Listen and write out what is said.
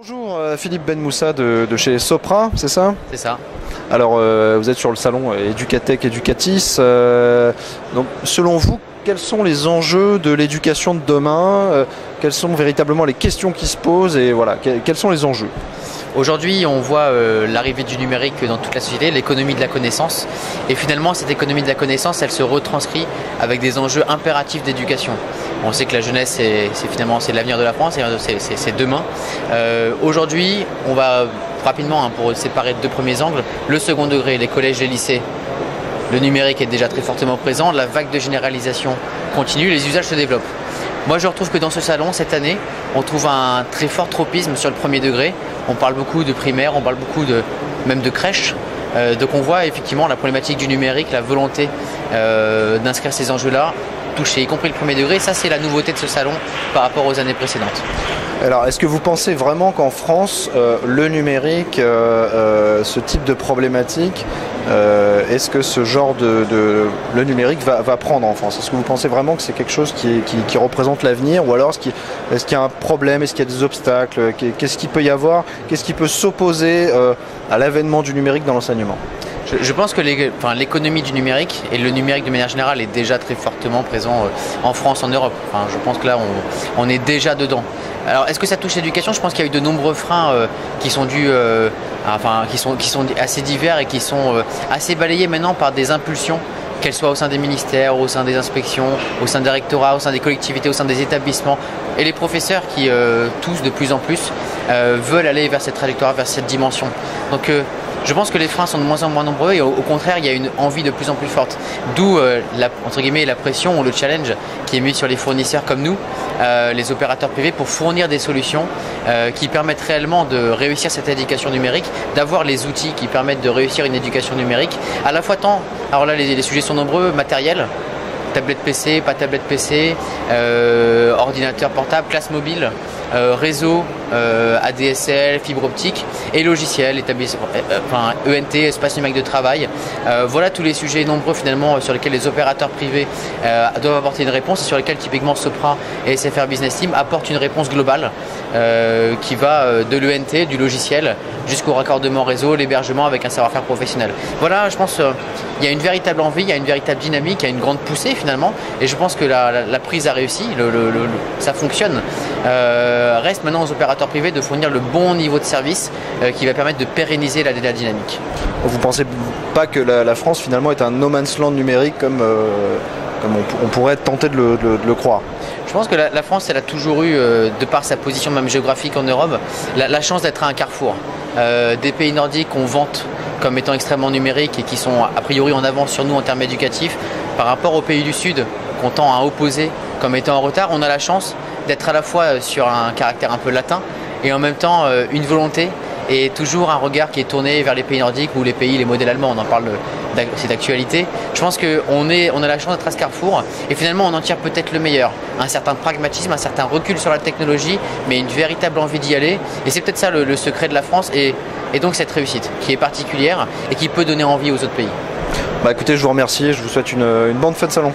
Bonjour, Philippe Ben Moussa de chez Sopra, c'est ça? C'est ça. Alors, vous êtes sur le salon Educatech Educatis. Donc, selon vous, quels sont les enjeux de l'éducation de demain? Quelles sont véritablement les questions qui se posent? Et voilà, quels sont les enjeux? Aujourd'hui, on voit l'arrivée du numérique dans toute la société, l'économie de la connaissance. Et finalement, cette économie de la connaissance, elle se retranscrit avec des enjeux impératifs d'éducation. On sait que la jeunesse, c'est l'avenir de la France, c'est demain. Aujourd'hui, on va rapidement, pour séparer deux premiers angles, le second degré, les collèges et les lycées. Le numérique est déjà très fortement présent, la vague de généralisation continue, les usages se développent. Moi, je retrouve que dans ce salon, cette année, on trouve un très fort tropisme sur le premier degré. On parle beaucoup de primaire, on parle beaucoup même de crèche. Donc on voit effectivement la problématique du numérique, la volonté d'inscrire ces enjeux-là, toucher, y compris le premier degré. Ça, c'est la nouveauté de ce salon par rapport aux années précédentes. Alors, est-ce que vous pensez vraiment qu'en France, le numérique, ce type de problématique, est-ce que ce genre le numérique va prendre en France? Est-ce que vous pensez vraiment que c'est quelque chose qui représente l'avenir? Ou alors, est-ce qu'il y a un problème? Est-ce qu'il y a des obstacles? Qu'est-ce qu'il peut y avoir? Qu'est-ce qui peut s'opposer à l'avènement du numérique dans l'enseignement? Je pense que l'économie du numérique et le numérique de manière générale est déjà très fortement présent en France, en Europe. Enfin, je pense que là, on est déjà dedans. Alors, est-ce que ça touche l'éducation? Je pense qu'il y a eu de nombreux freins qui sont dus, qui sont assez divers et qui sont assez balayés maintenant par des impulsions, qu'elles soient au sein des ministères, au sein des inspections, au sein des rectorats, au sein des collectivités, au sein des établissements. Et les professeurs qui, tous de plus en plus, veulent aller vers cette trajectoire, vers cette dimension. Donc, je pense que les freins sont de moins en moins nombreux et au contraire, il y a une envie de plus en plus forte. D'où, entre guillemets, la pression ou le challenge qui est mis sur les fournisseurs comme nous, les opérateurs privés, pour fournir des solutions qui permettent réellement de réussir cette éducation numérique, d'avoir les outils qui permettent de réussir une éducation numérique, à la fois tant, alors là les sujets sont nombreux, matériels, tablette PC, pas tablette PC, ordinateur portable, classe mobile, réseau, ADSL, fibre optique et logiciel, ENT, espace numérique de travail. Voilà tous les sujets nombreux finalement sur lesquels les opérateurs privés doivent apporter une réponse et sur lesquels typiquement Sopra et SFR Business Team apportent une réponse globale qui va de l'ENT, du logiciel, jusqu'au raccordement réseau, l'hébergement avec un savoir-faire professionnel. Voilà, je pense qu'il y a une véritable envie, il y a une véritable dynamique, il y a une grande poussée finalement et je pense que la prise a réussi, ça fonctionne. Reste maintenant aux opérateurs privés de fournir le bon niveau de service qui va permettre de pérenniser la dynamique. Vous ne pensez pas que la France finalement est un no man's land numérique comme on pourrait tenter de le croire? Je pense que la France, elle a toujours eu, de par sa position même géographique en Europe, la chance d'être un carrefour. Des pays nordiques qu'on vante comme étant extrêmement numériques et qui sont a priori en avance sur nous en termes éducatifs, par rapport aux pays du Sud qu'on tend à opposer comme étant en retard, on a la chance d'être à la fois sur un caractère un peu latin et en même temps une volonté et toujours un regard qui est tourné vers les pays nordiques ou les modèles allemands, on en parle, c'est d'actualité. Je pense qu'on a la chance d'être à ce carrefour et finalement on en tire peut-être le meilleur. Un certain pragmatisme, un certain recul sur la technologie, mais une véritable envie d'y aller. Et c'est peut-être ça le secret de la France et donc cette réussite qui est particulière et qui peut donner envie aux autres pays. Écoutez, je vous remercie et je vous souhaite une bonne fin de salon.